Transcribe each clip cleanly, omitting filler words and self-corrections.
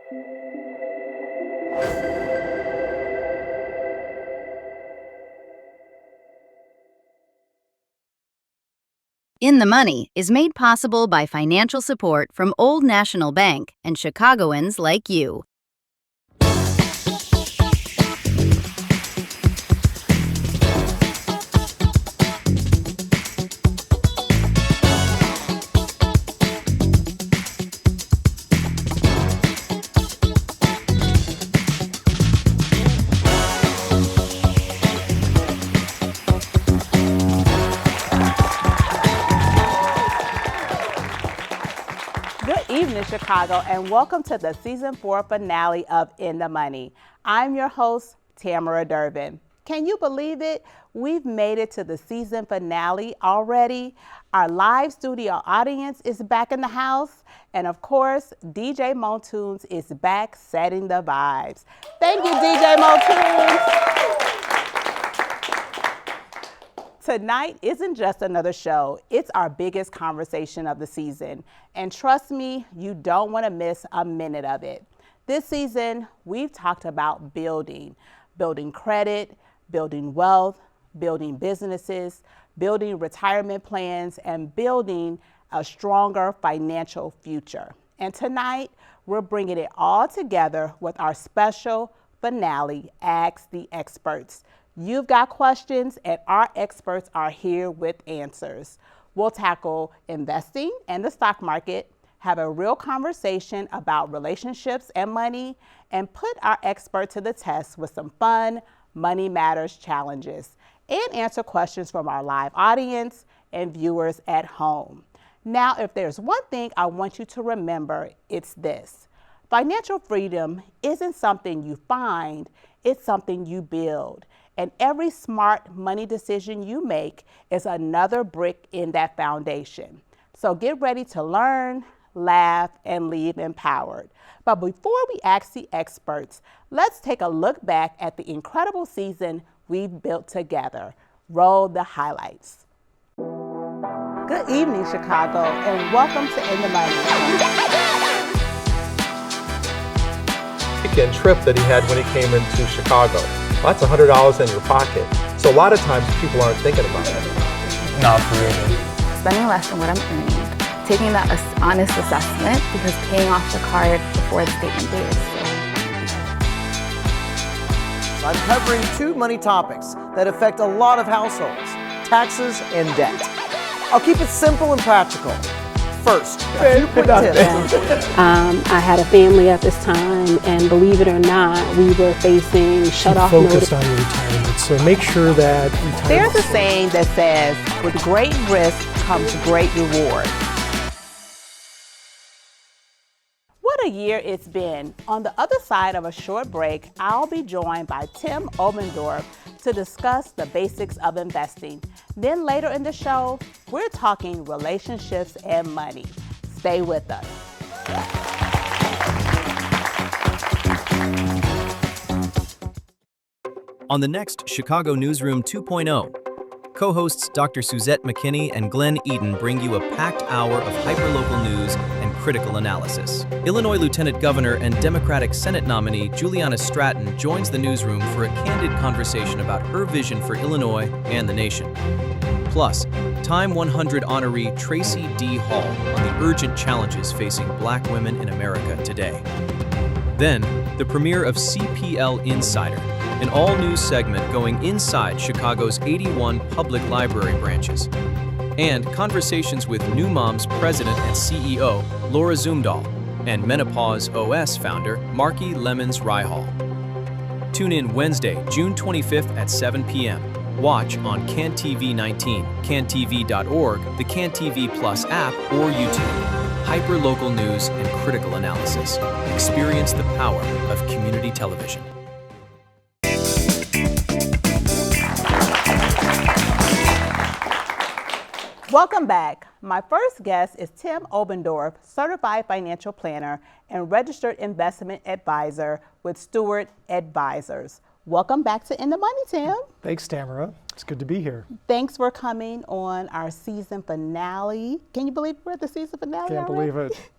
In the Money is made possible by financial support from Old National Bank and Chicagoans like you. Good evening, Chicago, and welcome to the Season 4 finale of In the Money. I'm your host, Tamara Durbin. Can you believe it? We've made it to the season finale already. Our live studio audience is back in the house, and of course, DJ Motunes is back setting the vibes. Thank you, DJ Motunes. Tonight isn't just another show, it's our biggest conversation of the season. And trust me, you don't want to miss a minute of it. This season, we've talked about building credit, building wealth, building businesses, building retirement plans, and building a stronger financial future. And tonight, we're bringing it all together with our special finale, Ask the Experts. You've got questions, and our experts are here with answers. We'll tackle investing and the stock market, have a real conversation about relationships and money, and put our expert to the test with some fun Money Matters challenges, and answer questions from our live audience and viewers at home. Now, if there's one thing I want you to remember, it's this. Financial freedom isn't something you find, it's something you build. And every smart money decision you make is another brick in that foundation. So get ready to learn, laugh, and leave empowered. But before we ask the experts, let's take a look back at the incredible season we've built together. Roll the highlights. Good evening, Chicago, and welcome to In the Money. Weekend trip that he had when he came into Chicago. Well, that's $100 in your pocket. So a lot of times people aren't thinking about it. Not really. Spending less than what I'm earning, taking that honest assessment, because paying off the card before the statement date is So I'm covering two money topics that affect a lot of households, taxes and debt. I'll keep it simple and practical. First, a few quick tips. I had a family at this time, and believe it or not, we were facing shut-off notice. Focused on your retirement, so make sure that retirement. There's a saying that says, with great risk comes great reward. What a year it's been. On the other side of a short break, I'll be joined by Tim Obendorf to discuss the basics of investing. Then later in the show, we're talking relationships and money. Stay with us. On the next Chicago Newsroom 2.0, co-hosts Dr. Suzette McKinney and Glenn Eden bring you a packed hour of hyperlocal news and critical analysis. Illinois Lieutenant Governor and Democratic Senate nominee Juliana Stratton joins the newsroom for a candid conversation about her vision for Illinois and the nation. Plus, Time 100 honoree Tracy D. Hall on the urgent challenges facing Black women in America today. Then, the premiere of CPL Insider, an all-news segment going inside Chicago's 81 public library branches. And conversations with New Moms President and CEO Laura Zumdahl and Menopause OS founder Marky Lemons Ryhall. Tune in Wednesday, June 25th at 7 p.m. Watch on CanTV 19, cantv.org, the CanTV Plus app, or YouTube. Hyper-local news and critical analysis. Experience the power of community television. Welcome back. My first guest is Tim Obendorf, certified financial planner and registered investment advisor with Stewart Advisors. Welcome back to In the Money, Tim. Thanks, Tamara. It's good to be here. Thanks for coming on our season finale. Can you believe we're at the season finale Can't already? believe it.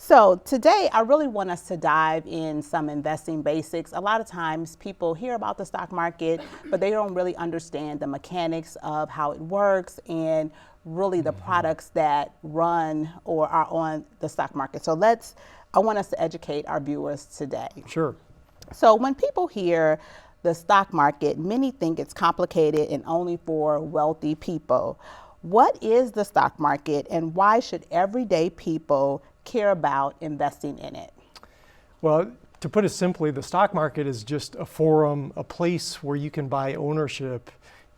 So today, I really want us to dive in some investing basics. A lot of times people hear about the stock market, but they don't really understand the mechanics of how it works and really the products that run or are on the stock market. So I want us to educate our viewers today. Sure. So when people hear the stock market, many think it's complicated and only for wealthy people. What is the stock market and why should everyday people care about investing in it? Well, to put it simply, the stock market is just a forum, a place where you can buy ownership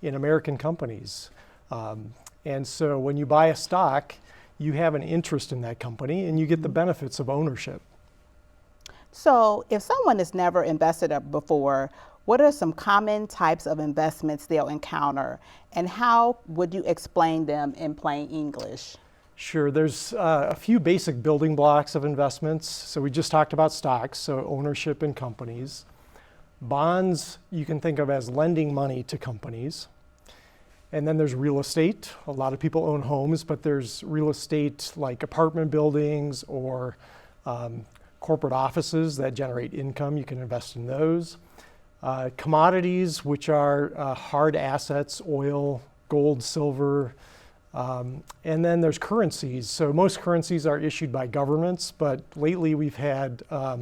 in American companies. And so when you buy a stock, you have an interest in that company and you get the benefits of ownership. So if someone has never invested before, what are some common types of investments they'll encounter and how would you explain them in plain English? Sure, there's a few basic building blocks of investments. So we just talked about stocks, so ownership in companies. Bonds you can think of as lending money to companies. And then there's real estate. A lot of people own homes, but there's real estate like apartment buildings or corporate offices that generate income. You can invest in those. Commodities, which are hard assets, oil, gold, silver. And then there's currencies. So most currencies are issued by governments, but lately we've had a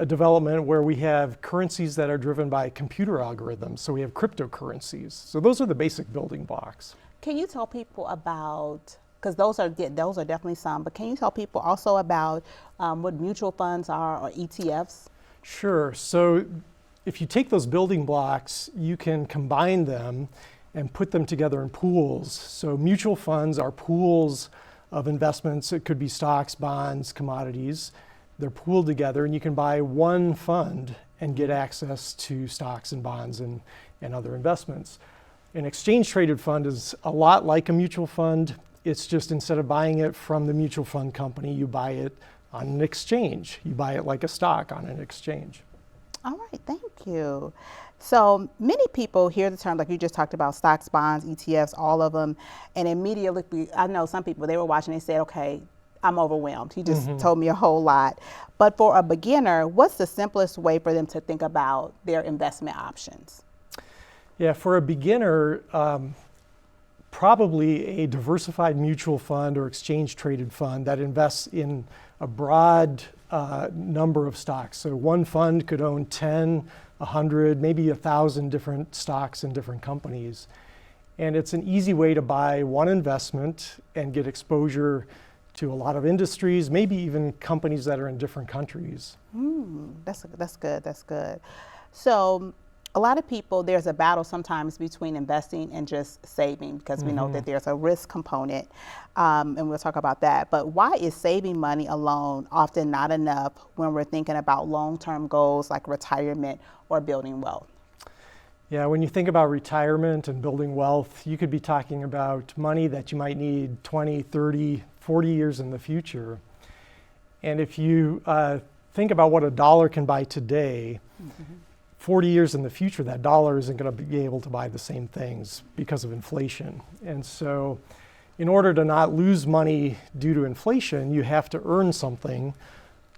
development where we have currencies that are driven by computer algorithms. So we have cryptocurrencies. So those are the basic building blocks. Can you tell people about, because those are definitely some, but can you tell people also about what mutual funds are or ETFs? Sure. So if you take those building blocks, you can combine them and put them together in pools. So mutual funds are pools of investments. It could be stocks, bonds, commodities. They're pooled together and you can buy one fund and get access to stocks and bonds and other investments. An exchange traded fund is a lot like a mutual fund. It's just instead of buying it from the mutual fund company, you buy it on an exchange. You buy it like a stock on an exchange. All right, thank you. So many people hear the term, like you just talked about, stocks, bonds, ETFs, all of them, and immediately, I know some people, they were watching, they said, okay, I'm overwhelmed. He just told me a whole lot. But for a beginner, what's the simplest way for them to think about their investment options? Yeah, for a beginner, probably a diversified mutual fund or exchange traded fund that invests in a broad number of stocks. So one fund could own 10, 100, maybe 1,000 different stocks in different companies. And it's an easy way to buy one investment and get exposure to a lot of industries, maybe even companies that are in different countries. That's good, that's good. So a lot of people, there's a battle sometimes between investing and just saving because we know that there's a risk component, and we'll talk about that. But why is saving money alone often not enough when we're thinking about long-term goals like retirement or building wealth? Yeah, when you think about retirement and building wealth, you could be talking about money that you might need 20, 30, 40 years in the future. And if you think about what a dollar can buy today, 40 years in the future, that dollar isn't going to be able to buy the same things because of inflation. And so in order to not lose money due to inflation, you have to earn something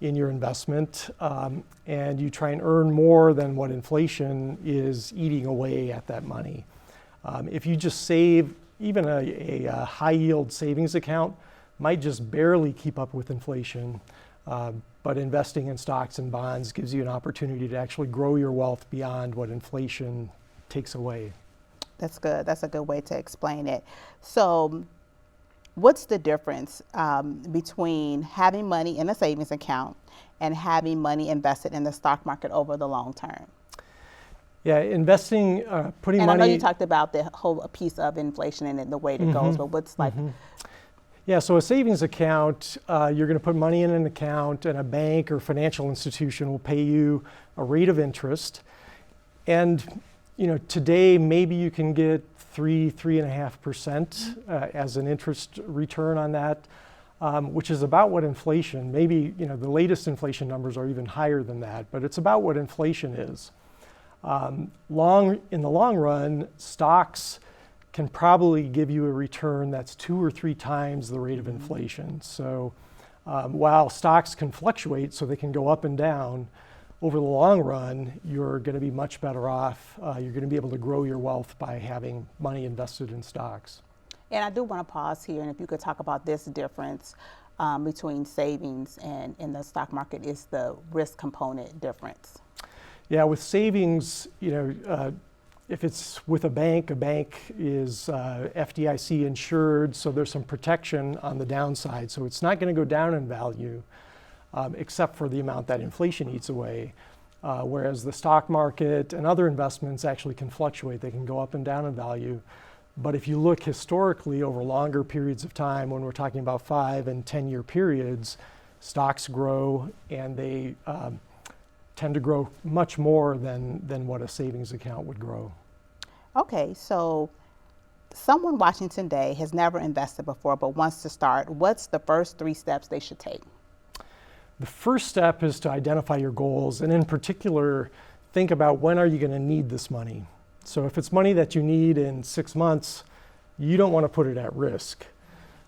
in your investment, and you try and earn more than what inflation is eating away at that money. If you just save, even a high yield savings account might just barely keep up with inflation. But investing in stocks and bonds gives you an opportunity to actually grow your wealth beyond what inflation takes away. That's good. That's a good way to explain it. So what's the difference between having money in a savings account and having money invested in the stock market over the long term? Yeah, investing, putting money... And I know you talked about the whole piece of inflation and the way it goes, but what's like... Yeah, so a savings account, you're going to put money in an account and a bank or financial institution will pay you a rate of interest. And today maybe you can get 3.5% as an interest return on that, which is about what inflation, maybe the latest inflation numbers are even higher than that, but it's about what inflation is. In the long run, stocks can probably give you a return that's 2 or 3 times the rate of inflation. So While stocks can fluctuate, so they can go up and down, over the long run, you're going to be much better off. You're going to be able to grow your wealth by having money invested in stocks. And I do want to pause here, and if you could talk about this difference between savings and in the stock market, is the risk component difference. Yeah, with savings, if it's with a bank is FDIC insured, so there's some protection on the downside. So it's not going to go down in value, except for the amount that inflation eats away. Whereas the stock market and other investments actually can fluctuate. They can go up and down in value. But if you look historically over longer periods of time, when we're talking about 5 and 10-year periods, stocks grow, and they tend to grow much more than what a savings account would grow. Okay, so someone watching today has never invested before but wants to start. What's the first 3 steps they should take? The first step is to identify your goals, and in particular, think about when are you going to need this money. So if it's money that you need in 6 months, you don't want to put it at risk.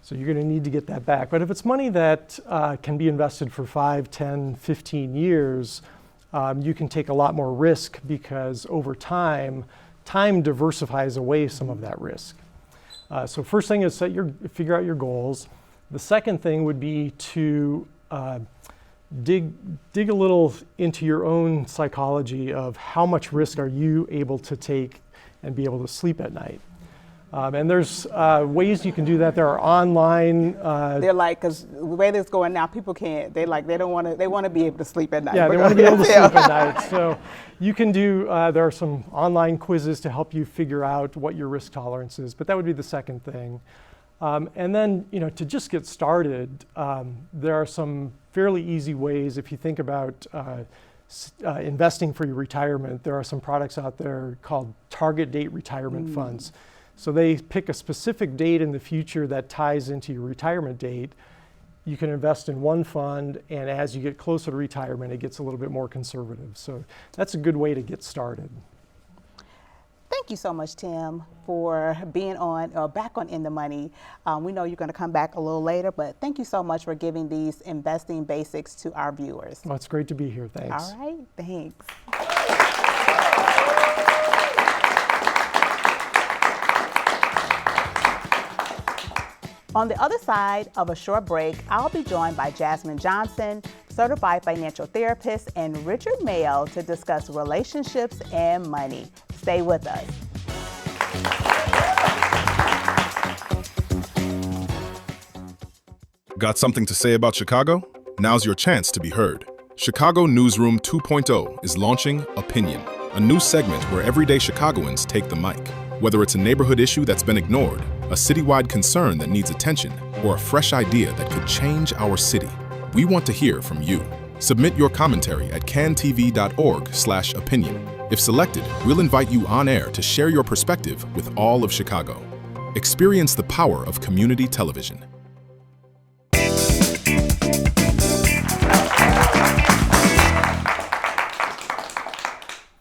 So you're going to need to get that back. But if it's money that can be invested for 5, 10, 15 years, you can take a lot more risk because over time diversifies away some of that risk. So first thing is figure out your goals. The second thing would be to dig a little into your own psychology of how much risk are you able to take and be able to sleep at night. And there's ways you can do that. There are online. They're like, because the way this is going now, people can't. They want to be able to sleep at night. Yeah, they want to be able to sleep at night. So you can do. There are some online quizzes to help you figure out what your risk tolerance is. But that would be the second thing. And then, to just get started, there are some fairly easy ways. If you think about investing for your retirement, there are some products out there called target date retirement funds. So they pick a specific date in the future that ties into your retirement date. You can invest in one fund, and as you get closer to retirement, it gets a little bit more conservative. So that's a good way to get started. Thank you so much, Tim, for being back on In the Money. We know you're going to come back a little later, but thank you so much for giving these investing basics to our viewers. Well, it's great to be here. Thanks. All right, thanks. On the other side of a short break, I'll be joined by Jasmine Johnson, certified financial therapist, and Richard Mayo to discuss relationships and money. Stay with us. Got something to say about Chicago? Now's your chance to be heard. Chicago Newsroom 2.0 is launching Opinion, a new segment where everyday Chicagoans take the mic. Whether it's a neighborhood issue that's been ignored, a citywide concern that needs attention, or a fresh idea that could change our city, we want to hear from you. Submit your commentary at cantv.org/opinion. If selected, we'll invite you on air to share your perspective with all of Chicago. Experience the power of community television.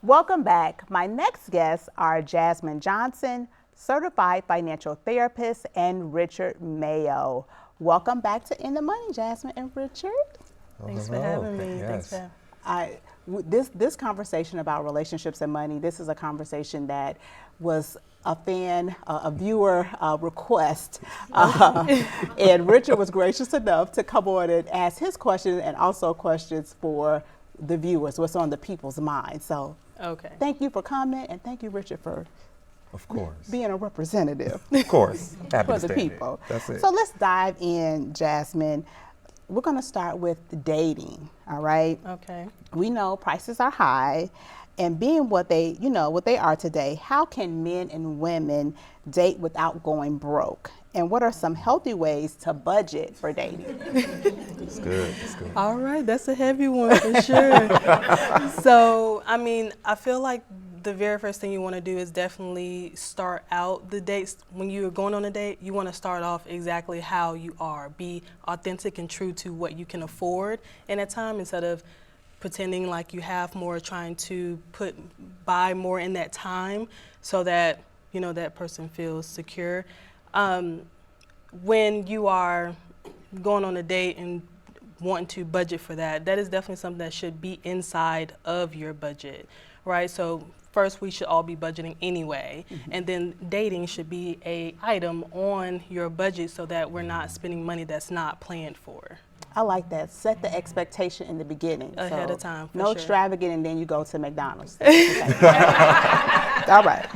Welcome back. My next guests are Jasmine Johnson, certified financial therapist, and Richard Mayo. Welcome back to In the Money, Jasmine and Richard. Thanks for having me. Yes. Thanks for This conversation about relationships and money, this is a conversation that was a viewer request. And Richard was gracious enough to come on and ask his questions and also questions for the viewers, what's on the people's mind. So thank you for coming, and thank you, Richard, for being a representative. Of course. Happy for to the stand people. There. That's it. So let's dive in, Jasmine. We're going to start with dating, all right? Okay. We know prices are high, and being what they are today, how can men and women date without going broke? And what are some healthy ways to budget for dating? It's good. It's good. All right, that's a heavy one for sure. So, I feel like the very first thing you want to do is definitely start out the dates. When you're going on a date, you want to start off exactly how you are. Be authentic and true to what you can afford. And at time, instead of pretending like you have more, trying to buy more in that time so that, that person feels secure. When you are going on a date and wanting to budget for that, that is definitely something that should be inside of your budget, right? So first, we should all be budgeting anyway, and then dating should be a item on your budget so that we're not spending money that's not planned for. I like that. Set the expectation in the beginning. Ahead of time, for no sure. extravagant, and then you go to McDonald's. All right.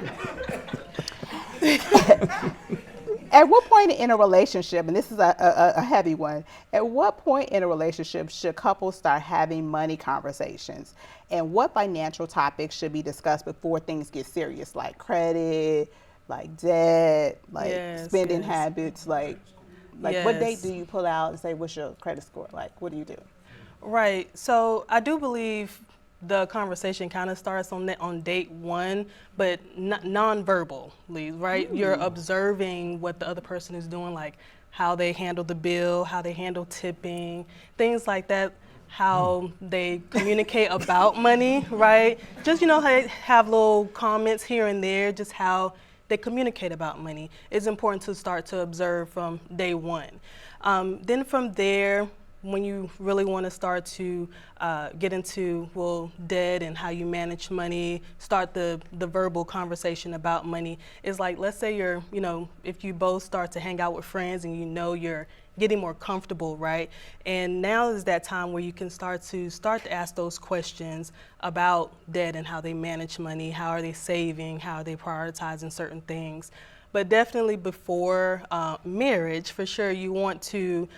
At what point in a relationship, and this is a heavy one, at what point in a relationship should couples start having money conversations? And what financial topics should be discussed before things get serious, like credit, like debt, like spending habits, like what date do you pull out and say, what's your credit score? Like, what do you do? Right. So I do believe the conversation kind of starts on date one, but non-verbally, right? You're observing what the other person is doing, like how they handle the bill, how they handle tipping, things like that, how they communicate about money, right? Just, have little comments here and there, just how they communicate about money. It's important to start to observe from day one. Then from there, when you really want to start to get into, debt and how you manage money, start the verbal conversation about money, is like, let's say if you both start to hang out with friends and you're getting more comfortable, right? And now is that time where you can start to ask those questions about debt and how they manage money, how are they saving, how are they prioritizing certain things. But definitely before marriage, for sure, you want to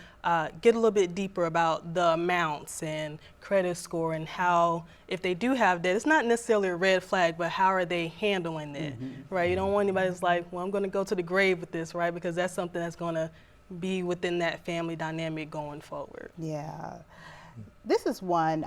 get a little bit deeper about the amounts and credit score and how, if they do have debt, it's not necessarily a red flag, but how are they handling it, right? You don't want anybody that's like, well, I'm going to go to the grave with this, right? Because that's something that's going to be within that family dynamic going forward. Yeah. This is one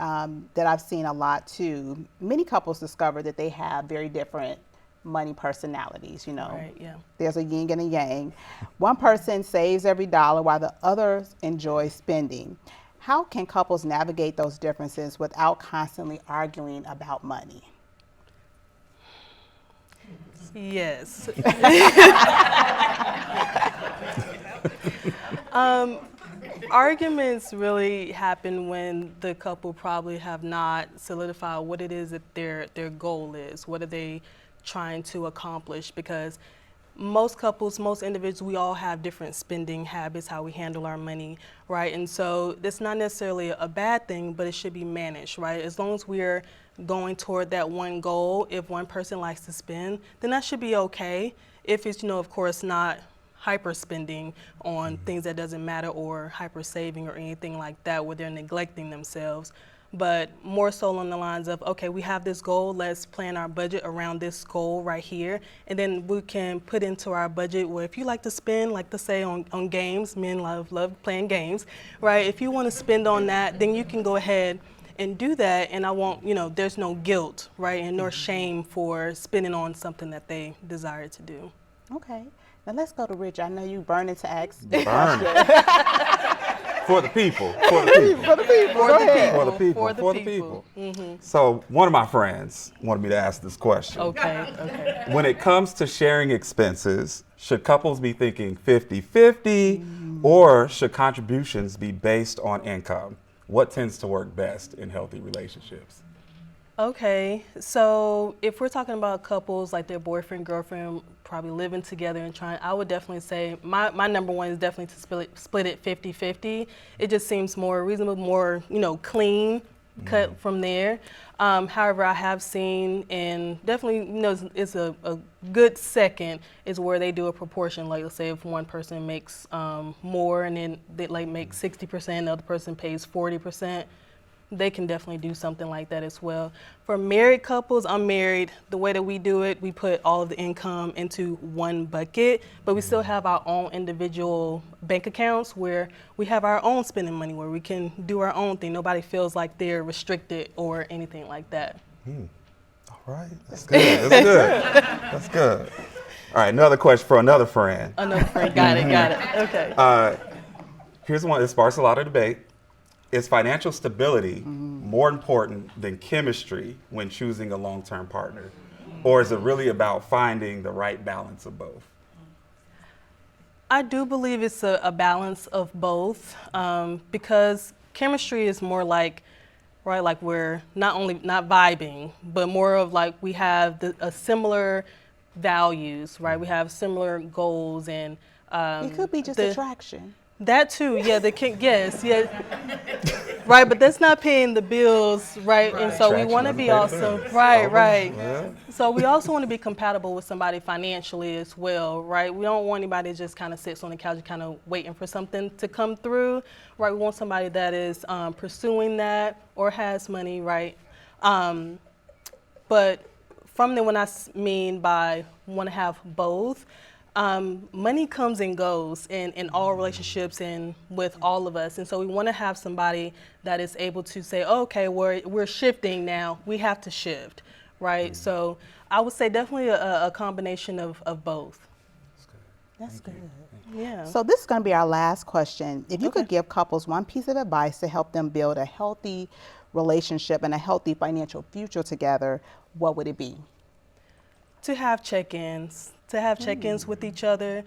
that I've seen a lot too. Many couples discover that they have very different money personalities, Right, yeah. There's a yin and a yang. One person saves every dollar while the others enjoy spending. How can couples navigate those differences without constantly arguing about money? Yes. Arguments really happen when the couple probably have not solidified what it is that their goal is. What are they trying to accomplish? Because most couples, most individuals, we all have different spending habits, how we handle our money, right? And so it's not necessarily a bad thing, but it should be managed, right? As long as we're going toward that one goal, if one person likes to spend, then that should be okay. If it's, of course, not hyper spending on things that doesn't matter, or hyper saving or anything like that where they're neglecting themselves, but more so along the lines of, okay, we have this goal, let's plan our budget around this goal right here, and then we can put into our budget where if you like to spend, like to say on games, men love playing games, right? If you want to spend on that, then you can go ahead and do that, and I won't, there's no guilt, right, and nor shame for spending on something that they desire to do. Okay. Now let's go to Rich. I know you burning to ask. Burn. For the people. For the people. For the people. So one of my friends wanted me to ask this question. Okay. When it comes to sharing expenses, should couples be thinking 50-50 or should contributions be based on income? What tends to work best in healthy relationships? Okay, so if we're talking about couples, like their boyfriend, girlfriend, probably living together and trying, I would definitely say my number one is definitely to split it 50-50. It just seems more reasonable, more, clean cut from there. However, I have seen, and definitely, it's a good second is where they do a proportion. Like, let's say if one person makes more and then they make 60%, the other person pays 40%. They can definitely do something like that as well. For married couples, I'm married. The way that we do it, we put all of the income into one bucket, but we still have our own individual bank accounts where we have our own spending money, where we can do our own thing. Nobody feels like they're restricted or anything like that. All right, that's good. That's good. All right, another question for another friend. Got it. Okay. Here's one that sparks a lot of debate. Is financial stability more important than chemistry when choosing a long-term partner? Or is it really about finding the right balance of both? I do believe it's a balance of both, because chemistry is more like, right, like we're not only not vibing, but more of like we have a similar values, right? We have similar goals and it could be just attraction. That too, yeah. Yes, right. But that's not paying the bills, right? And so we want to be also right. Yeah. So we also want to be compatible with somebody financially as well, right? We don't want anybody that just kind of sits on the couch, kind of waiting for something to come through, right? We want somebody that is pursuing that or has money, right? But from there, when I mean by want to have both. Money comes and goes in all relationships and with all of us. And so we want to have somebody that is able to say, okay, we're shifting now. We have to shift, right? So I would say definitely a combination of both. That's good. Yeah. So this is going to be our last question. If you could give couples one piece of advice to help them build a healthy relationship and a healthy financial future together, what would it be? To have check-ins. To have check-ins with each other,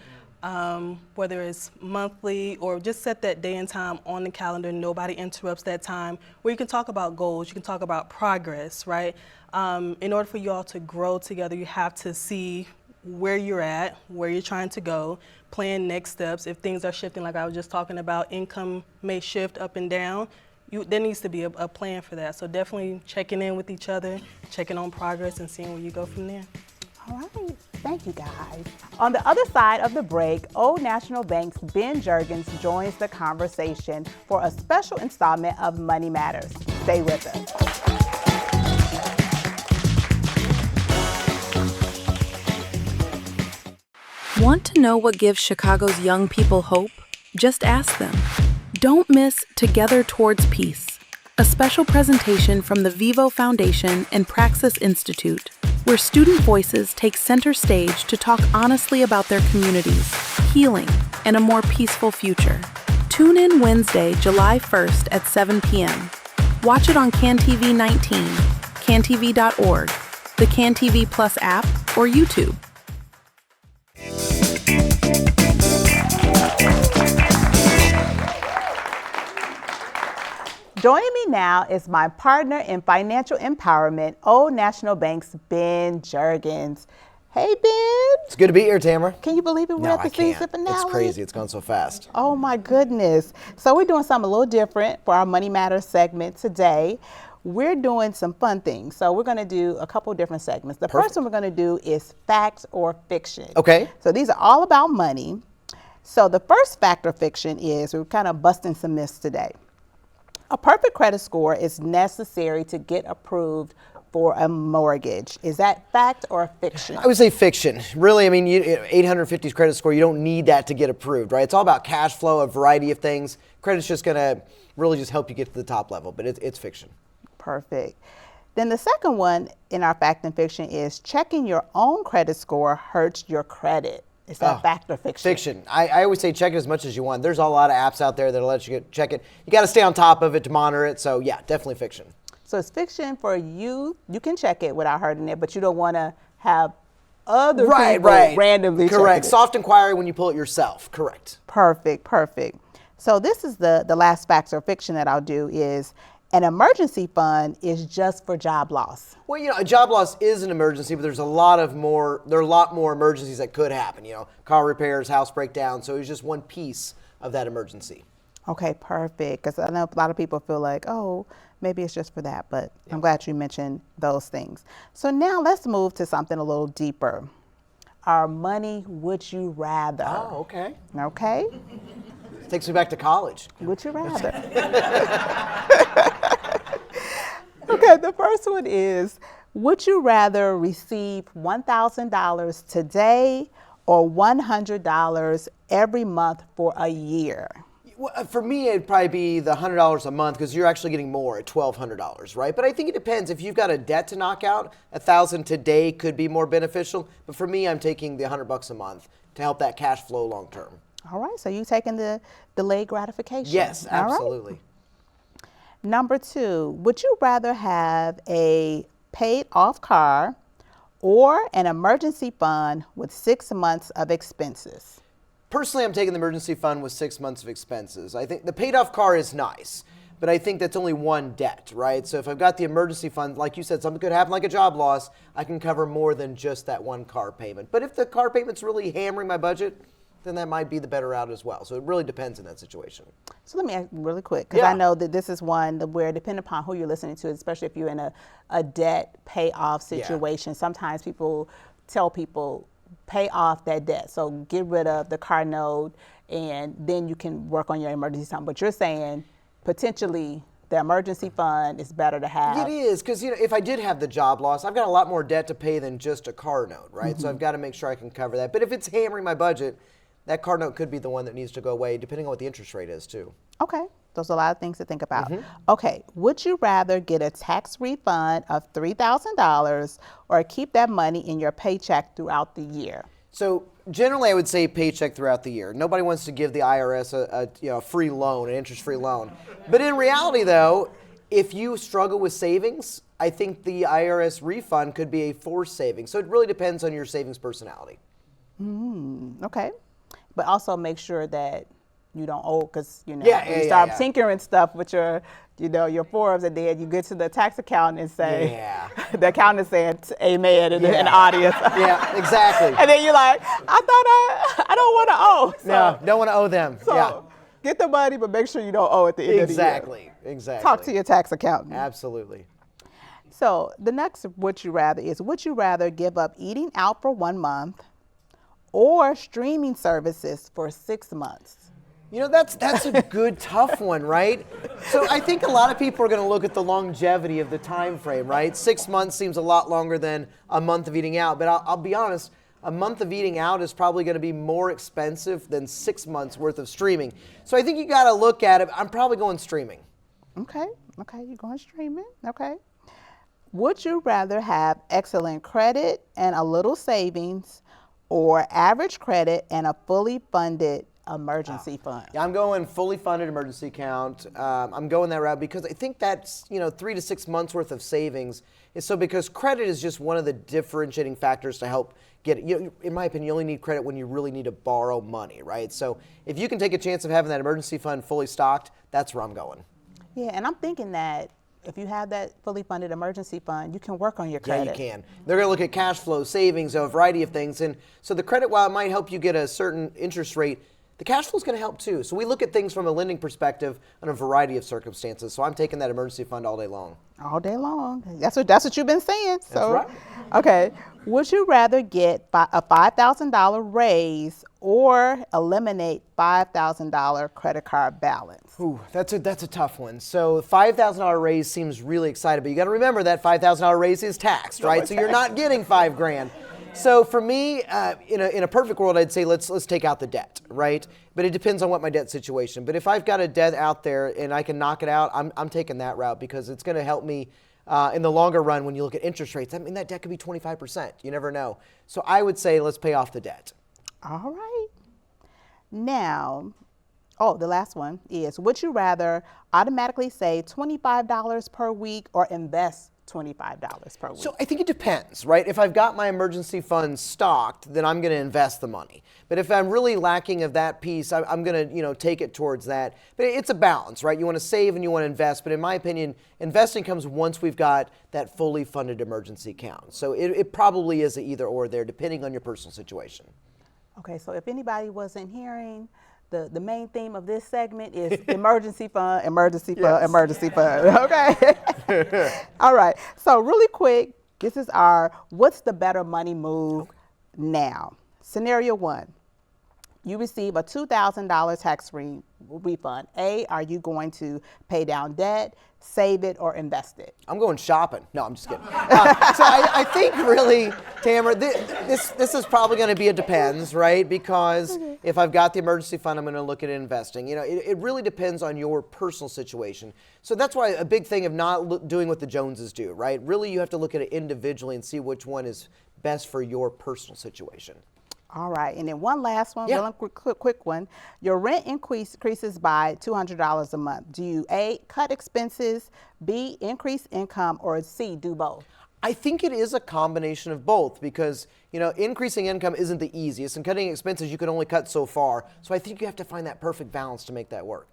whether it's monthly or just set that day and time on the calendar, nobody interrupts that time, where you can talk about goals, you can talk about progress, right? In order for you all to grow together, you have to see where you're at, where you're trying to go, plan next steps. If things are shifting, like I was just talking about, income may shift up and down, there needs to be a plan for that. So definitely checking in with each other, checking on progress and seeing where you go from there. All right, thank you guys. On the other side of the break, Old National Bank's Ben Juergens joins the conversation for a special installment of Money Matters. Stay with us. Want to know what gives Chicago's young people hope? Just ask them. Don't miss Together Towards Peace, a special presentation from the Vivo Foundation and Praxis Institute, where student voices take center stage to talk honestly about their communities, healing, and a more peaceful future. Tune in Wednesday, July 1st at 7 p.m. Watch it on CanTV 19, cantv.org, the CanTV Plus app, or YouTube. Joining me now is my partner in financial empowerment, Old National Bank's Ben Juergens. Hey, Ben. It's good to be here, Tamara. Can you believe it? We're at the season finale. It's crazy. It's gone so fast. Oh, my goodness. So we're doing something a little different for our Money Matters segment today. We're doing some fun things. So we're going to do a couple different segments. The first one we're going to do is fact or fiction. Okay. So these are all about money. So the first fact or fiction is, we're kind of busting some myths today. A perfect credit score is necessary to get approved for a mortgage. Is that fact or fiction? I would say fiction. Really, I mean, 850 credit score, you don't need that to get approved, right? It's all about cash flow, a variety of things. Credit's just going to really just help you get to the top level, but it's fiction. Perfect. Then the second one in our fact and fiction is checking your own credit score hurts your credit. Is that fact or fiction? Fiction. I always say check it as much as you want. There's a lot of apps out there that'll let you check it. You got to stay on top of it to monitor it. So yeah, definitely fiction. So it's fiction for you. You can check it without hurting it, but you don't want to have other people randomly Correct. check it. Soft inquiry when you pull it yourself. Correct. Perfect. Perfect. So this is the last fact or fiction that I'll do is an emergency fund is just for job loss. Well, a job loss is an emergency, but there are a lot more emergencies that could happen. Car repairs, house breakdown. So it's just one piece of that emergency. Okay, perfect. Because I know a lot of people feel like, oh, maybe it's just for that. But I'm glad you mentioned those things. So now let's move to something a little deeper. Our money would you rather? Oh, okay. Okay. Takes me back to college. Would you rather? Okay, the first one is, would you rather receive $1,000 today or $100 every month for a year? Well, for me, it'd probably be the $100 a month because you're actually getting more at $1,200, right? But I think it depends. If you've got a debt to knock out, $1,000 today could be more beneficial. But for me, I'm taking the $100 a month to help that cash flow long term. All right, so you taking the delayed gratification? Yes, absolutely. All right. Number 2, would you rather have a paid off car or an emergency fund with 6 months of expenses? Personally, I'm taking the emergency fund with 6 months of expenses. I think the paid off car is nice, but I think that's only one debt, right? So if I've got the emergency fund, like you said, something could happen like a job loss, I can cover more than just that one car payment. But if the car payment's really hammering my budget, then that might be the better route as well. So it really depends in that situation. So let me ask really quick, because I know that this is one where, depending upon who you're listening to, especially if you're in a debt payoff situation, sometimes people tell people, pay off that debt. So get rid of the car note, and then you can work on your emergency fund. But you're saying potentially the emergency fund is better to have. It is, because if I did have the job loss, I've got a lot more debt to pay than just a car note, right? So I've got to make sure I can cover that. But if it's hammering my budget, that car note could be the one that needs to go away, depending on what the interest rate is, too. Okay, those are a lot of things to think about. Okay, would you rather get a tax refund of $3,000 or keep that money in your paycheck throughout the year? So generally, I would say paycheck throughout the year. Nobody wants to give the IRS a free loan, an interest-free loan. But in reality, though, if you struggle with savings, I think the IRS refund could be a forced saving. So it really depends on your savings personality. Okay. But also make sure that you don't owe, because you start tinkering stuff with your, your forms, and then you get to the tax accountant and say, the accountant is saying amen in the audience. Yeah, exactly. And then you're like, I don't want to owe. So, no, don't want to owe them. So get the money, but make sure you don't owe at the end of the year. Exactly. Talk to your tax accountant. Absolutely. So the next would you rather is, would you rather give up eating out for 1 month or streaming services for 6 months? That's a good, tough one, right? So I think a lot of people are going to look at the longevity of the time frame, right? 6 months seems a lot longer than a month of eating out. But I'll be honest, a month of eating out is probably going to be more expensive than 6 months worth of streaming. So I think you got to look at it. I'm probably going streaming. Okay, you're going streaming. Okay. Would you rather have excellent credit and a little savings, or average credit and a fully funded emergency fund? Yeah, I'm going fully funded emergency account. I'm going that route because I think that's 3 to 6 months worth of savings. Because credit is just one of the differentiating factors to help get it. In my opinion, you only need credit when you really need to borrow money, right? So if you can take a chance of having that emergency fund fully stocked, that's where I'm going. Yeah, and I'm thinking that if you have that fully funded emergency fund, you can work on your credit. Yeah, you can. They're going to look at cash flow, savings, a variety of things. And so the credit, while it might help you get a certain interest rate, the cash flow is going to help too. So we look at things from a lending perspective on a variety of circumstances. So I'm taking that emergency fund all day long. All day long. That's what you've been saying. So, that's right. Okay. Would you rather get a $5,000 raise or eliminate $5,000 credit card balance? Ooh, that's a tough one. So $5,000 raise seems really exciting, but you got to remember that $5,000 raise is taxed, right? So you're not getting $5,000. So for me, in a perfect world, I'd say let's take out the debt, right? But it depends on what my debt situation. But if I've got a debt out there and I can knock it out, I'm taking that route because it's going to help me in the longer run. When you look at interest rates, I mean, that debt could be 25%. You never know. So I would say let's pay off the debt. All right. Now, the last one is, would you rather automatically save $25 per week or invest $25 per week? So I think it depends, right? If I've got my emergency fund stocked, then I'm going to invest the money. But if I'm really lacking of that piece, I'm going to, take it towards that. But it's a balance, right? You want to save and you want to invest. But in my opinion, investing comes once we've got that fully funded emergency account. So it probably is an either or there, depending on your personal situation. Okay, so if anybody wasn't hearing, the main theme of this segment is emergency fund, emergency fund, yes. Emergency fund, okay? All right, so really quick, this is our what's the better money move now? Scenario 1, you receive a $2,000 tax refund. A, are you going to pay down debt, save it, or invest it? I'm going shopping. No, I'm just kidding. So I think really, Tamara, this is probably going to be a depends, right? Because if I've got the emergency fund, I'm going to look at investing. It really depends on your personal situation. So that's why a big thing of not doing what the Joneses do, right? Really, you have to look at it individually and see which one is best for your personal situation. All right, and then one last one, really quick one. Your rent increases by $200 a month. Do you A, cut expenses, B, increase income, or C, do both? I think it is a combination of both because, increasing income isn't the easiest, and cutting expenses you can only cut so far. So I think you have to find that perfect balance to make that work.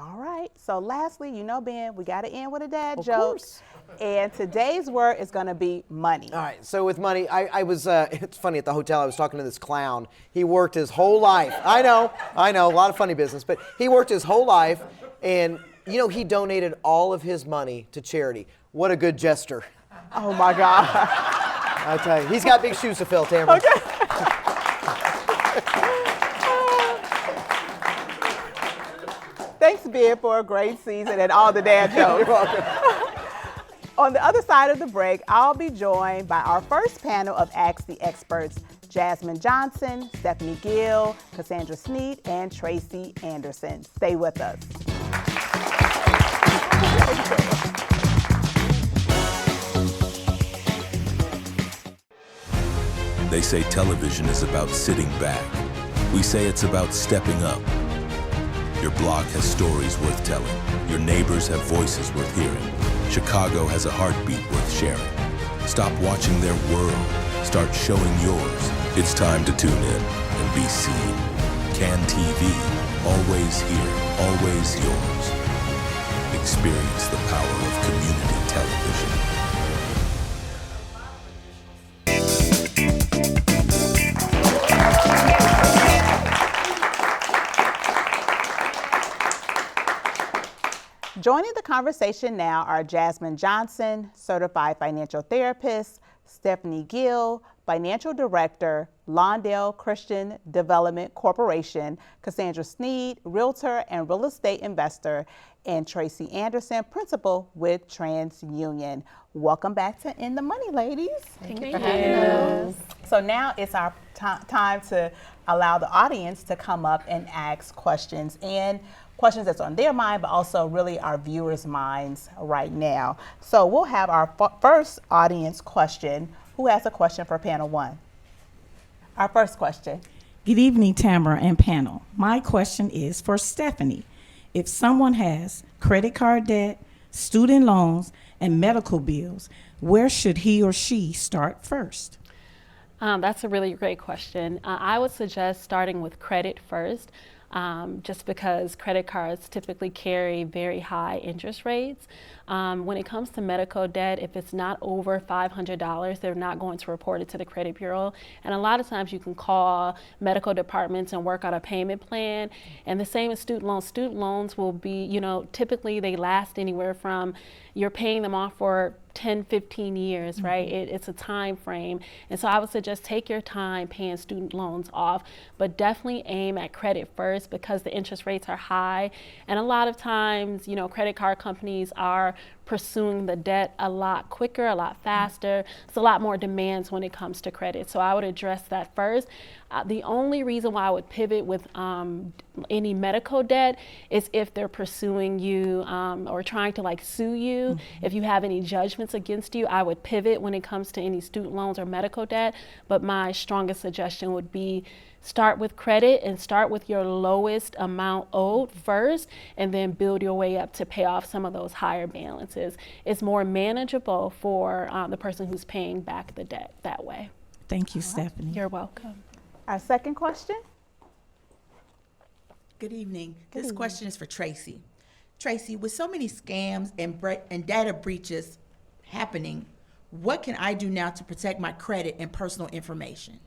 All right. So lastly, you know, Ben, we got to end with a dad Of joke. course. And today's word is going to be money. All right, so with money, I was, it's funny, at the hotel, I was talking to this clown. He worked his whole life. I know, a lot of funny business, but he worked his whole life, and, you know, he donated all of his money to charity. What a good gesture. Oh, my God. I tell you, he's got big shoes to fill, Tamara. Okay. Thanks, Ben, for a great season and all the dad jokes. You're welcome. On the other side of the break, I'll be joined by our first panel of Ask the Experts, Jasmine Johnson, Stephanie Gill, Cassandra Sneed, and Tracy Anderson. Stay with us. They say television is about sitting back. We say it's about stepping up. Your block has stories worth telling. Your neighbors have voices worth hearing. Chicago has a heartbeat worth sharing. Stop watching their world. Start showing yours. It's time to tune in and be seen. Can TV, always here, always yours. Experience the power of community television. Joining the conversation now are Jasmine Johnson, certified financial therapist, Stephanie Gill, financial director, Lawndale Christian Development Corporation, Cassandra Sneed, realtor and real estate investor, and Tracy Anderson, principal with TransUnion. Welcome back to In the Money, ladies. Thank you. So now it's our time to allow the audience to come up and ask questions, and questions that's on their mind, but also really our viewers' minds right now. So we'll have our first audience question. Who has a question for panel one? Our first question. Good evening, Tamara and panel. My question is for Stephanie. If someone has credit card debt, student loans, and medical bills, where should he or she start first? That's a really great question. I would suggest starting with credit first. Just because credit cards typically carry very high interest rates. When it comes to medical debt, if it's not over $500, they're not going to report it to the credit bureau. And a lot of times you can call medical departments and work out a payment plan. And the same as student loans. Student loans will be, you know, typically they last anywhere from, you're paying them off for 10, 15 years, right? It's a time frame. And so I would suggest take your time paying student loans off, but definitely aim at credit first because the interest rates are high. And a lot of times, you know, credit card companies are pursuing the debt a lot quicker, a lot faster. It's a lot more demands when it comes to credit. So I would address that first. The only reason why I would pivot with any medical debt is if they're pursuing you or trying to like sue you. If you have any judgments against you, I would pivot when it comes to any student loans or medical debt. But my strongest suggestion would be start with credit and start with your lowest amount owed first, and then build your way up to pay off some of those higher balances. It's more manageable for the person who's paying back the debt that way. Thank you, Stephanie. You're welcome. Our second question. Good evening. This question is for Tracy. Tracy, with so many scams and data breaches happening, what can I do now to protect my credit and personal information?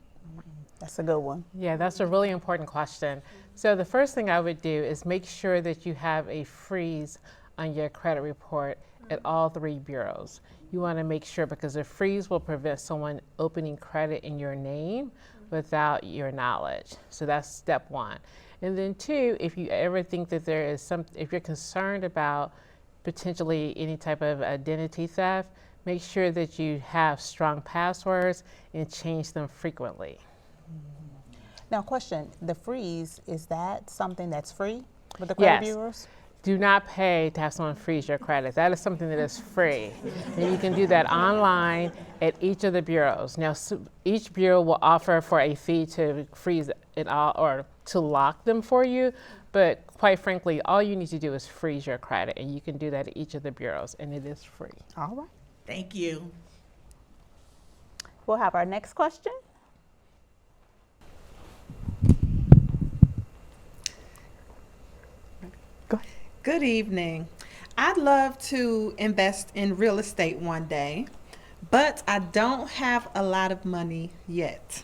That's a good one. Yeah, that's a really important question. So the first thing I would do is make sure that you have a freeze on your credit report at all 3 bureaus. You want to make sure, because a freeze will prevent someone opening credit in your name without your knowledge. So that's step 1. And then 2, if you ever think that there is if you're concerned about potentially any type of identity theft, make sure that you have strong passwords and change them frequently. Now, question, the freeze, is that something that's free with the credit bureaus? Do not pay to have someone freeze your credit. That is something that is free. And you can do that online at each of the bureaus. Now, each bureau will offer for a fee to freeze it all or to lock them for you. But quite frankly, all you need to do is freeze your credit, and you can do that at each of the bureaus, and it is free. All right. Thank you. We'll have our next question. Go ahead. Good evening. I'd love to invest in real estate one day, but I don't have a lot of money yet.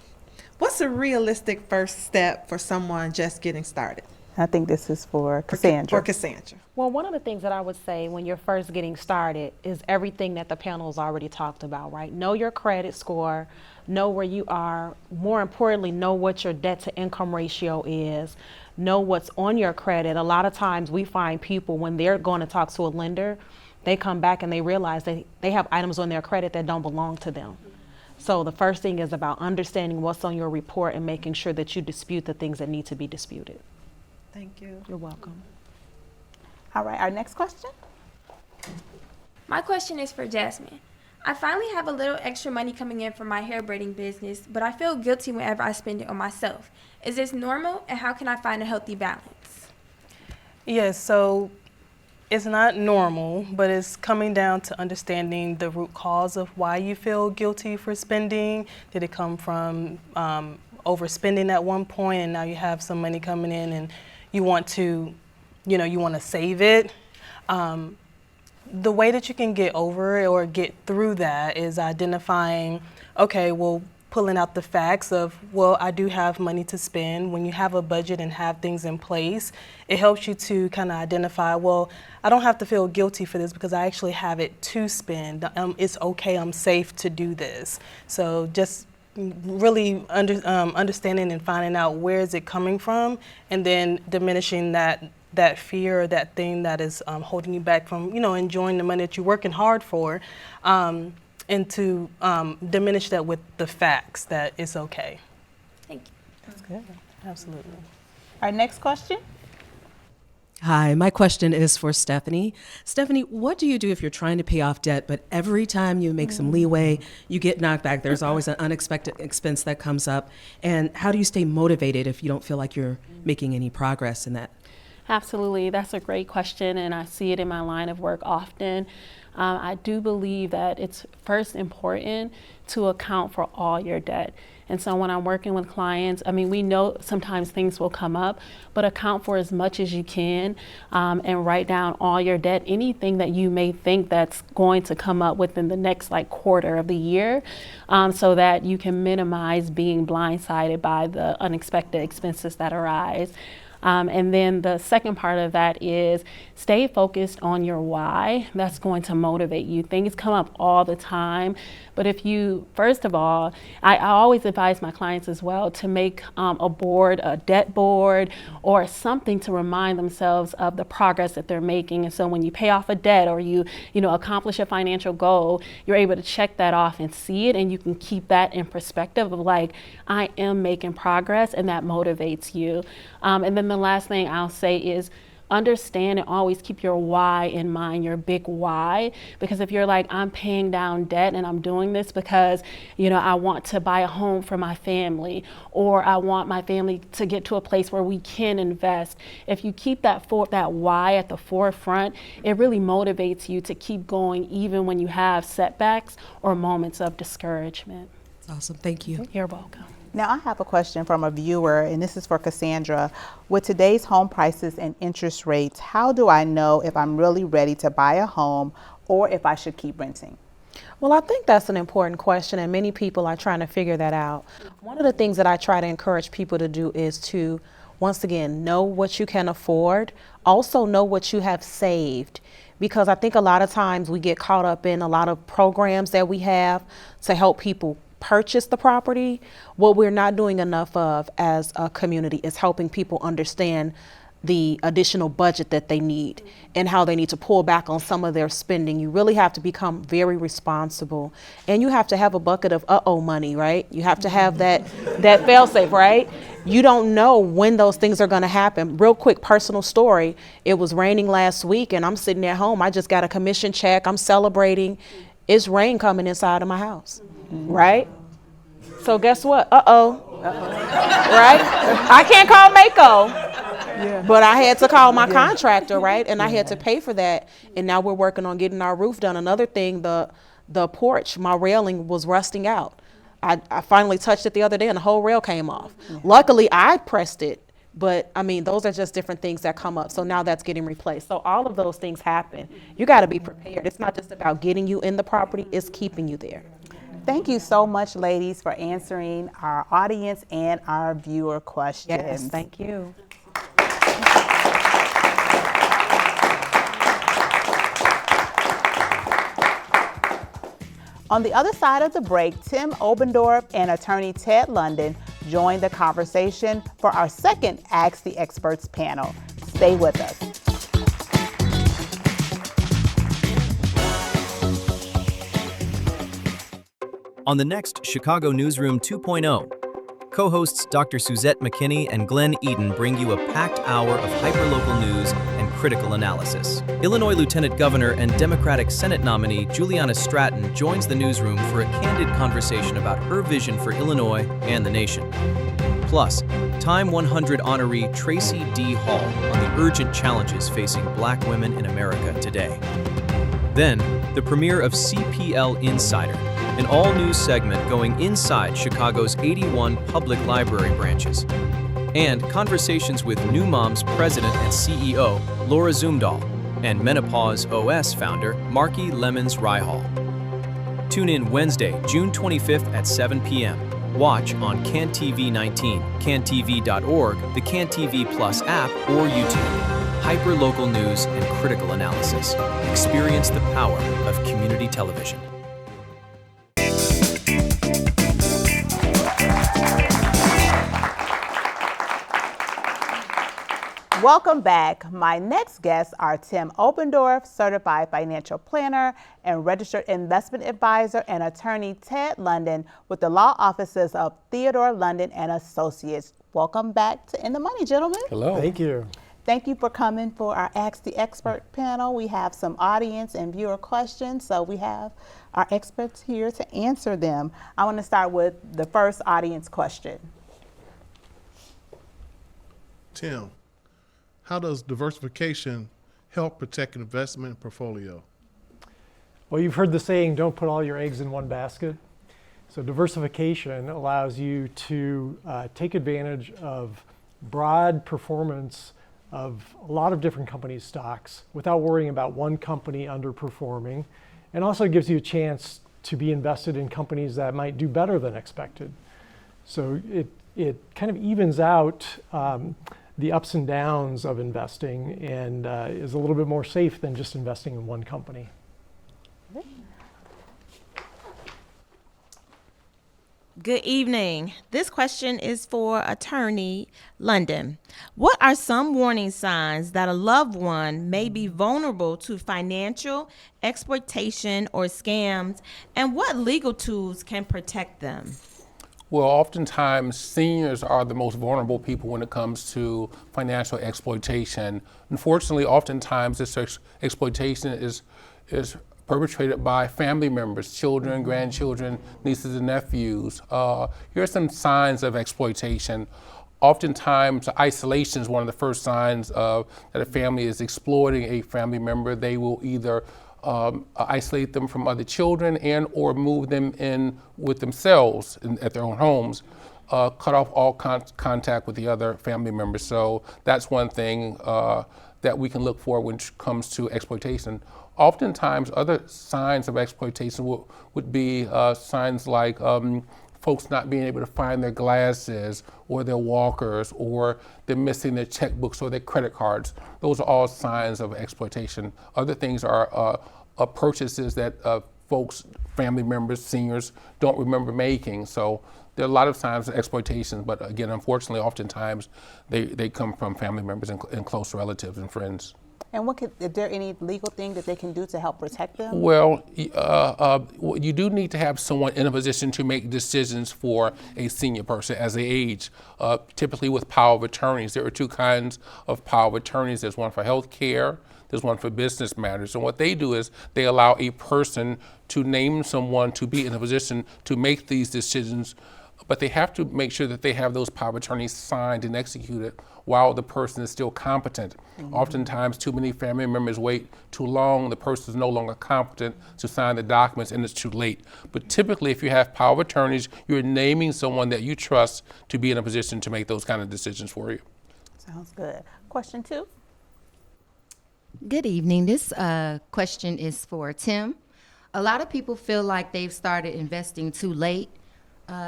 What's a realistic first step for someone just getting started? I think this is for Cassandra. For Cassandra. Well, one of the things that I would say when you're first getting started is everything that the panel has already talked about, right? Know your credit score, know where you are. More importantly, know what your debt to income ratio is, know what's on your credit. A lot of times we find people when they're going to talk to a lender, they come back and they realize that they have items on their credit that don't belong to them. So the first thing is about understanding what's on your report and making sure that you dispute the things that need to be disputed. Thank you. You're welcome. All right, our next question. My question is for Jasmine. I finally have a little extra money coming in from my hair braiding business, but I feel guilty whenever I spend it on myself. Is this normal, and how can I find a healthy balance? Yes, so it's not normal, but it's coming down to understanding the root cause of why you feel guilty for spending. Did it come from overspending at one point and now you have some money coming in and you want to, you want to save it? The way that you can get over it or get through that is identifying, okay, well, pulling out the facts of, well, I do have money to spend. When you have a budget and have things in place, it helps you to kind of identify, well, I don't have to feel guilty for this because I actually have it to spend. It's okay, I'm safe to do this. So just really understanding and finding out where is it coming from, and then diminishing that fear or that thing that is holding you back from, enjoying the money that you're working hard for, and to diminish that with the facts that it's okay. Thank you. That's good. Absolutely. Our next question. Hi, my question is for Stephanie. Stephanie, what do you do if you're trying to pay off debt, but every time you make some leeway, you get knocked back? There's always an unexpected expense that comes up. And how do you stay motivated if you don't feel like you're making any progress in that? Absolutely. That's a great question, and I see it in my line of work often. I do believe that it's first important to account for all your debt. And so when I'm working with clients, we know sometimes things will come up, but account for as much as you can and write down all your debt, anything that you may think that's going to come up within the next quarter of the year, so that you can minimize being blindsided by the unexpected expenses that arise. And then the second part of that is stay focused on your why. That's going to motivate you. Things come up all the time, but if you, first of all, I always advise my clients as well to make a board, a debt board, or something to remind themselves of the progress that they're making. And so when you pay off a debt or you accomplish a financial goal, you're able to check that off and see it, and you can keep that in perspective of I am making progress, and that motivates you. And then the last thing I'll say is understand and always keep your why in mind, your big why. Because if you're I'm paying down debt and I'm doing this because, I want to buy a home for my family, or I want my family to get to a place where we can invest. If you keep that why at the forefront, it really motivates you to keep going even when you have setbacks or moments of discouragement. Awesome. Thank you. You're welcome. Now I have a question from a viewer, and this is for Cassandra. With today's home prices and interest rates, how do I know if I'm really ready to buy a home or if I should keep renting? Well, I think that's an important question, and many people are trying to figure that out. One of the things that I try to encourage people to do is to, once again, know what you can afford. Also know what you have saved, because I think a lot of times we get caught up in a lot of programs that we have to help people purchase the property. What we're not doing enough of as a community is helping people understand the additional budget that they need and how they need to pull back on some of their spending. You really have to become very responsible, and you have to have a bucket of money, right? You have to have that fail-safe, right? You don't know when those things are going to happen. Real quick personal story. It was raining last week and I'm sitting at home. I just got a commission check. I'm celebrating. It's rain coming inside of my house. Right? So guess what? Right? I can't call Mako, but I had to call my contractor, right? And I had to pay for that. And now we're working on getting our roof done. Another thing, the porch, my railing was rusting out. I finally touched it the other day and the whole rail came off. Luckily, I pressed it But I mean, those are just different things that come up. So now that's getting replaced. So all of those things happen. You got to be prepared. It's not just about getting you in the property, it's keeping you there. Thank you so much, ladies, for answering our audience and our viewer questions. Yes, thank you. On the other side of the break, Tim Obendorf and attorney Ted London joined the conversation for our second Ask the Experts panel. Stay with us. On the next Chicago Newsroom 2.0, co-hosts Dr. Suzette McKinney and Glenn Eden bring you a packed hour of hyperlocal news and critical analysis. Illinois Lieutenant Governor and Democratic Senate nominee Juliana Stratton joins the newsroom for a candid conversation about her vision for Illinois and the nation. Plus, Time 100 honoree Tracy D. Hall on the urgent challenges facing Black women in America today. Then, the premiere of CPL Insider, an all-news segment going inside Chicago's 81 public library branches. And conversations with New Moms President and CEO Laura Zumdahl and Menopause OS founder Marky Lemons Ryhall. Tune in Wednesday, June 25th at 7 p.m. Watch on CanTV 19, cantv.org, the CanTV Plus app, or YouTube. Hyper-local news and critical analysis. Experience the power of community television. Welcome back. My next guests are Tim Obendorf, certified financial planner and registered investment advisor, and attorney Ted London with the law offices of Theodore London and Associates. Welcome back to In the Money, gentlemen. Hello. Thank you. Thank you for coming for our Ask the Expert panel. We have some audience and viewer questions, so we have our experts here to answer them. I want to start with the first audience question. Tim, how does diversification help protect an investment portfolio? Well, you've heard the saying, don't put all your eggs in one basket. So diversification allows you to take advantage of broad performance of a lot of different companies' stocks without worrying about one company underperforming, and also gives you a chance to be invested in companies that might do better than expected. So it kind of evens out the ups and downs of investing and is a little bit more safe than just investing in one company. Good evening. This question is for attorney London. What are some warning signs that a loved one may be vulnerable to financial exploitation or scams, and what legal tools can protect them? Well, oftentimes seniors are the most vulnerable people when it comes to financial exploitation. Unfortunately, oftentimes this exploitation is perpetrated by family members, children, grandchildren, nieces and nephews. Here are some signs of exploitation. Oftentimes, isolation is one of the first signs of that a family is exploiting a family member. They will either isolate them from other children and or move them in with themselves at their own homes, cut off all contact with the other family members. So that's one thing that we can look for when it comes to exploitation. Oftentimes, other signs of exploitation would be signs like folks not being able to find their glasses or their walkers, or they're missing their checkbooks or their credit cards. Those are all signs of exploitation. Other things are purchases that folks, family members, seniors don't remember making. So there are a lot of signs of exploitation, but again, unfortunately, oftentimes they come from family members and close relatives and friends. And is there any legal thing that they can do to help protect them? Well, you do need to have someone in a position to make decisions for a senior person as they age. Typically with power of attorneys, there are two kinds of power of attorneys. There's one for health care, there's one for business matters. And what they do is they allow a person to name someone to be in a position to make these decisions, but they have to make sure that they have those power of attorneys signed and executed while the person is still competent. Mm-hmm. Oftentimes, too many family members wait too long, the person is no longer competent to sign the documents, and it's too late. But typically, if you have power of attorneys, you're naming someone that you trust to be in a position to make those kind of decisions for you. Sounds good. Question 2. Good evening. This question is for Tim. A lot of people feel like they've started investing too late.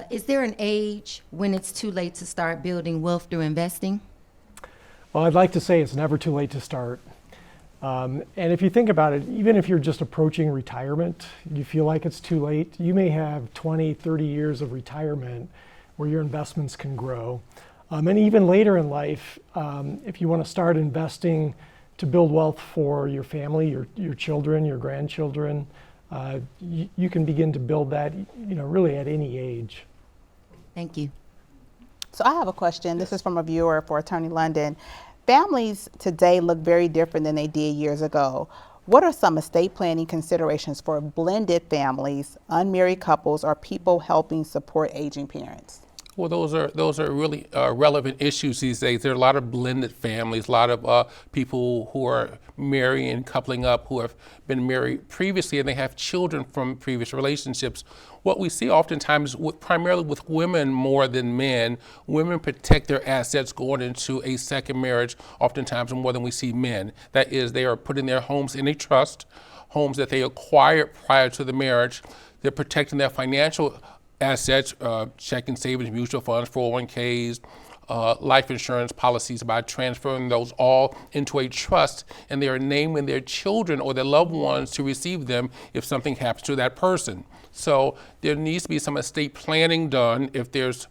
Is there an age when it's too late to start building wealth through investing? Well, I'd like to say it's never too late to start. And if you think about it, even if you're just approaching retirement, you feel like it's too late, you may have 20, 30 years of retirement where your investments can grow. And even later in life, if you want to start investing to build wealth for your family, your children, your grandchildren, you can begin to build that, really at any age. Thank you. So I have a question. This is from a viewer for Attorney London. Families today look very different than they did years ago. What are some estate planning considerations for blended families, unmarried couples, or people helping support aging parents? Well, those are really relevant issues these days. There are a lot of blended families, a lot of people who are marrying, coupling up, who have been married previously, and they have children from previous relationships. What we see oftentimes, primarily with women more than men, women protect their assets going into a second marriage, oftentimes more than we see men. That is, they are putting their homes in a trust, homes that they acquired prior to the marriage. They're protecting their financial assets, checking, savings, mutual funds, 401ks, life insurance policies, by transferring those all into a trust, and they are naming their children or their loved ones to receive them if something happens to that person. So there needs to be some estate planning done if there's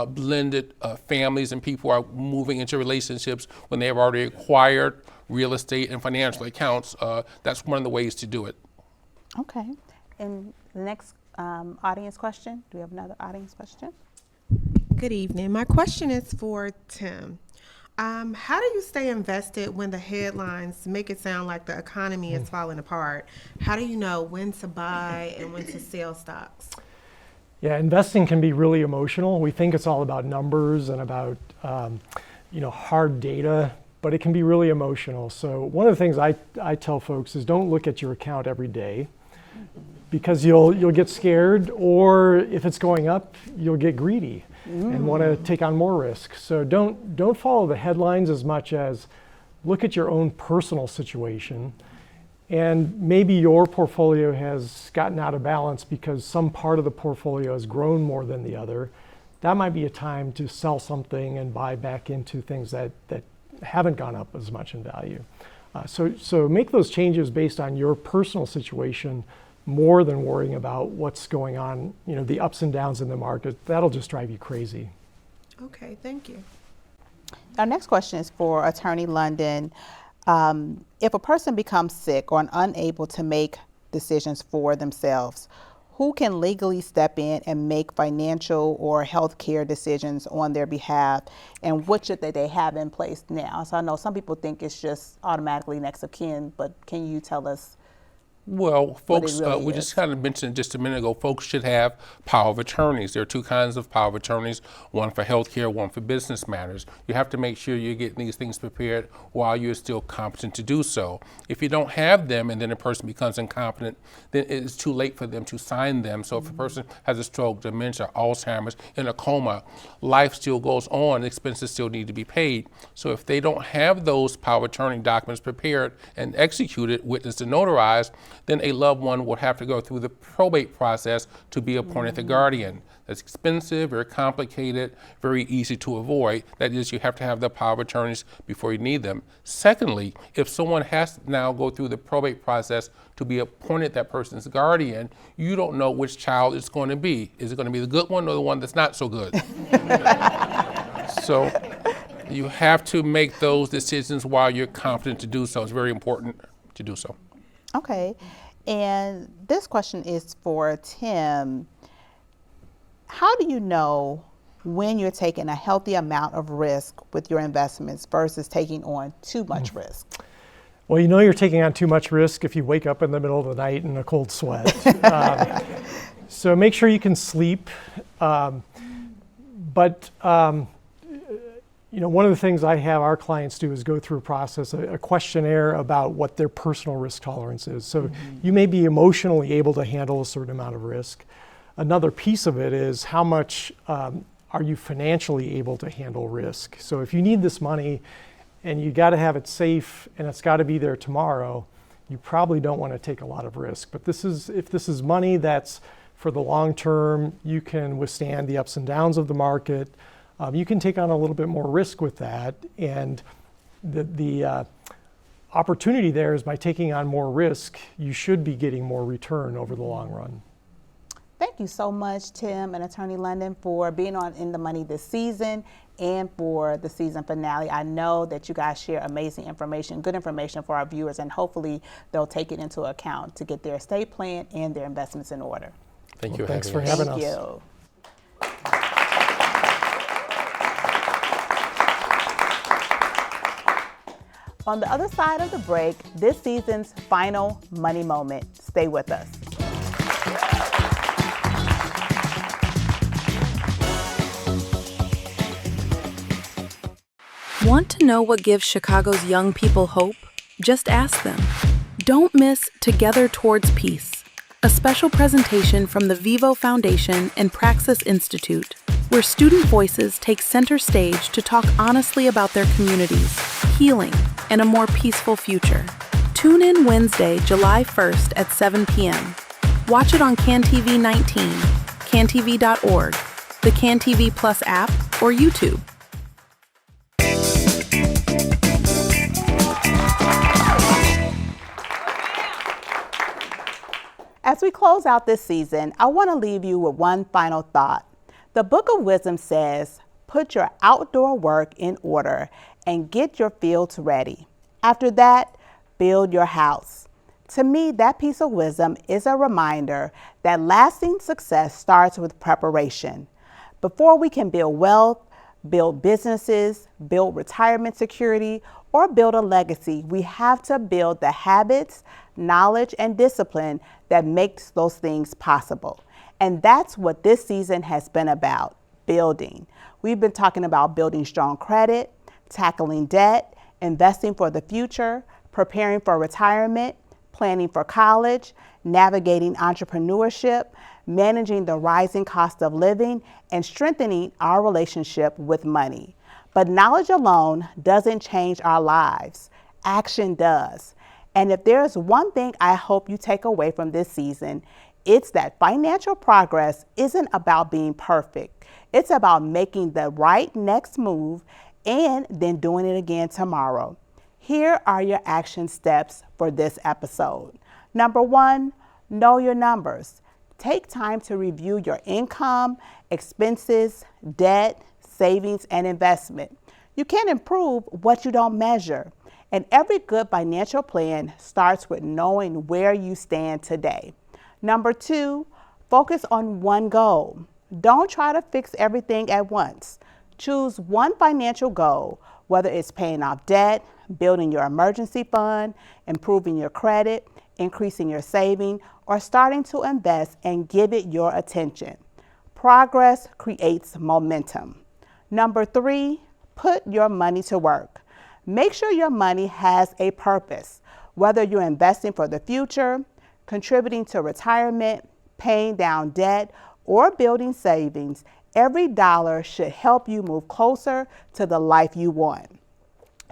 blended families and people are moving into relationships when they have already acquired real estate and financial accounts. That's one of the ways to do it. Okay. And the next audience question. Do we have another audience question? Good evening. My question is for Tim. How do you stay invested when the headlines make it sound like the economy is falling apart? How do you know when to buy and when to sell stocks? Yeah, investing can be really emotional. We think it's all about numbers and about hard data, but it can be really emotional. So one of the things I tell folks is don't look at your account every day, because you'll get scared, or if it's going up, you'll get greedy and want to take on more risk. So don't follow the headlines as much as look at your own personal situation. And maybe your portfolio has gotten out of balance because some part of the portfolio has grown more than the other. That might be a time to sell something and buy back into things that haven't gone up as much in value. So make those changes based on your personal situation, more than worrying about what's going on, the ups and downs in the market. That'll just drive you crazy. Okay, thank you. Our next question is for Attorney London. If a person becomes sick or unable to make decisions for themselves, who can legally step in and make financial or health care decisions on their behalf, and what should they have in place now? So I know some people think it's just automatically next of kin, but can you tell us? Well, folks, we just kind of mentioned just a minute ago, folks should have power of attorneys. There are two kinds of power of attorneys, one for healthcare, one for business matters. You have to make sure you're getting these things prepared while you're still competent to do so. If you don't have them and then a person becomes incompetent, then it's too late for them to sign them. So if a person has a stroke, dementia, Alzheimer's, in a coma, life still goes on, expenses still need to be paid. So if they don't have those power of attorney documents prepared and executed, witnessed and notarized, then a loved one will have to go through the probate process to be appointed the guardian. That's expensive, very complicated, very easy to avoid. That is, you have to have the power of attorneys before you need them. Secondly, if someone has to now go through the probate process to be appointed that person's guardian, you don't know which child it's going to be. Is it going to be the good one or the one that's not so good? So you have to make those decisions while you're competent to do so. It's very important to do so. Okay, and this question is for Tim. How do you know when you're taking a healthy amount of risk with your investments versus taking on too much risk? Well, you're taking on too much risk if you wake up in the middle of the night in a cold sweat. So make sure you can sleep. One of the things I have our clients do is go through a process, a questionnaire about what their personal risk tolerance is. So you may be emotionally able to handle a certain amount of risk. Another piece of it is how much are you financially able to handle risk? So if you need this money and you got to have it safe and it's got to be there tomorrow, you probably don't want to take a lot of risk. But if this is money that's for the long term, you can withstand the ups and downs of the market. You can take on a little bit more risk with that. And the opportunity there is by taking on more risk, you should be getting more return over the long run. Thank you so much, Tim and Attorney London, for being on In the Money this season and for the season finale. I know that you guys share amazing information, good information for our viewers, and hopefully they'll take it into account to get their estate plan and their investments in order. Thank you. Thanks for having us. Thank you. On the other side of the break, this season's final money moment. Stay with us. Want to know what gives Chicago's young people hope? Just ask them. Don't miss Together Towards Peace, a special presentation from the Vivo Foundation and Praxis Institute, where student voices take center stage to talk honestly about their communities, healing, and a more peaceful future. Tune in Wednesday, July 1st at 7 p.m. Watch it on CanTV 19, cantv.org, the CanTV Plus app, or YouTube. As we close out this season, I want to leave you with one final thought. The Book of Wisdom says, put your outdoor work in order and get your fields ready. After that, build your house. To me, that piece of wisdom is a reminder that lasting success starts with preparation. Before we can build wealth, build businesses, build retirement security, or build a legacy, we have to build the habits, knowledge, and discipline that makes those things possible. And that's what this season has been about, building. We've been talking about building strong credit, tackling debt, investing for the future, preparing for retirement, planning for college, navigating entrepreneurship, managing the rising cost of living, and strengthening our relationship with money. But knowledge alone doesn't change our lives. Action does. And if there's one thing I hope you take away from this season, it's that financial progress isn't about being perfect. It's about making the right next move and then doing it again tomorrow. Here are your action steps for this episode. Number 1, know your numbers. Take time to review your income, expenses, debt, savings, and investment. You can't improve what you don't measure. And every good financial plan starts with knowing where you stand today. Number 2, focus on one goal. Don't try to fix everything at once. Choose one financial goal, whether it's paying off debt, building your emergency fund, improving your credit, increasing your saving, or starting to invest, and give it your attention. Progress creates momentum. Number 3, put your money to work. Make sure your money has a purpose, whether you're investing for the future, contributing to retirement, paying down debt, or building savings. Every dollar should help you move closer to the life you want.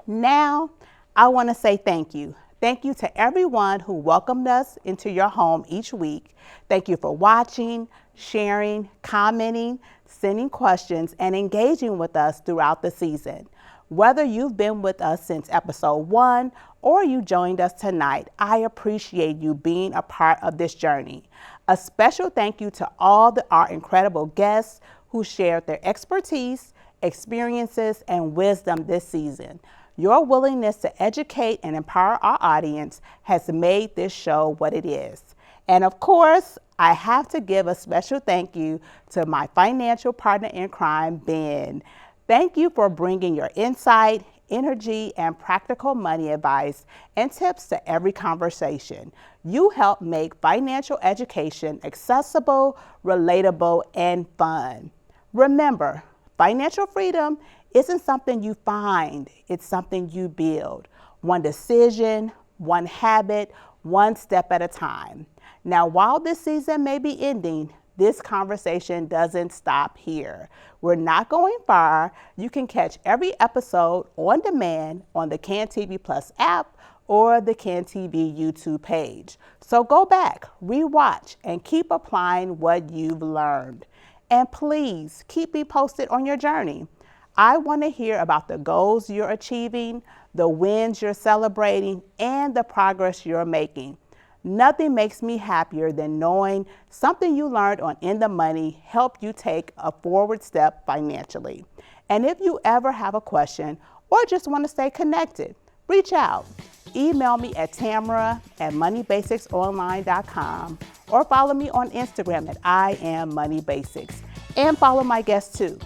Now, I want to say thank you. Thank you to everyone who welcomed us into your home each week. Thank you for watching, sharing, commenting, sending questions, and engaging with us throughout the season. Whether you've been with us since episode 1 or you joined us tonight, I appreciate you being a part of this journey. A special thank you to all our incredible guests who shared their expertise, experiences, and wisdom this season. Your willingness to educate and empower our audience has made this show what it is. And of course, I have to give a special thank you to my financial partner in crime, Ben. Thank you for bringing your insight, energy, and practical money advice and tips to every conversation. You help make financial education accessible, relatable, and fun. Remember, financial freedom isn't something you find, it's something you build. One decision, one habit, one step at a time. Now, while this season may be ending, this conversation doesn't stop here. We're not going far. You can catch every episode on demand on the CanTV Plus app or the CanTV YouTube page. So go back, rewatch, and keep applying what you've learned. And please keep me posted on your journey. I want to hear about the goals you're achieving, the wins you're celebrating, and the progress you're making. Nothing makes me happier than knowing something you learned on In the Money helped you take a forward step financially. And if you ever have a question or just want to stay connected, reach out. Email me at tamara@moneybasicsonline.com or follow me on Instagram at IamMoneyBasics. And follow my guests too.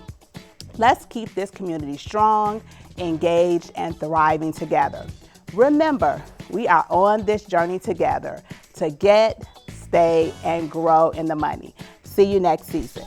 Let's keep this community strong, engaged, and thriving together. Remember, we are on this journey together to get, stay, and grow in the money. See you next season.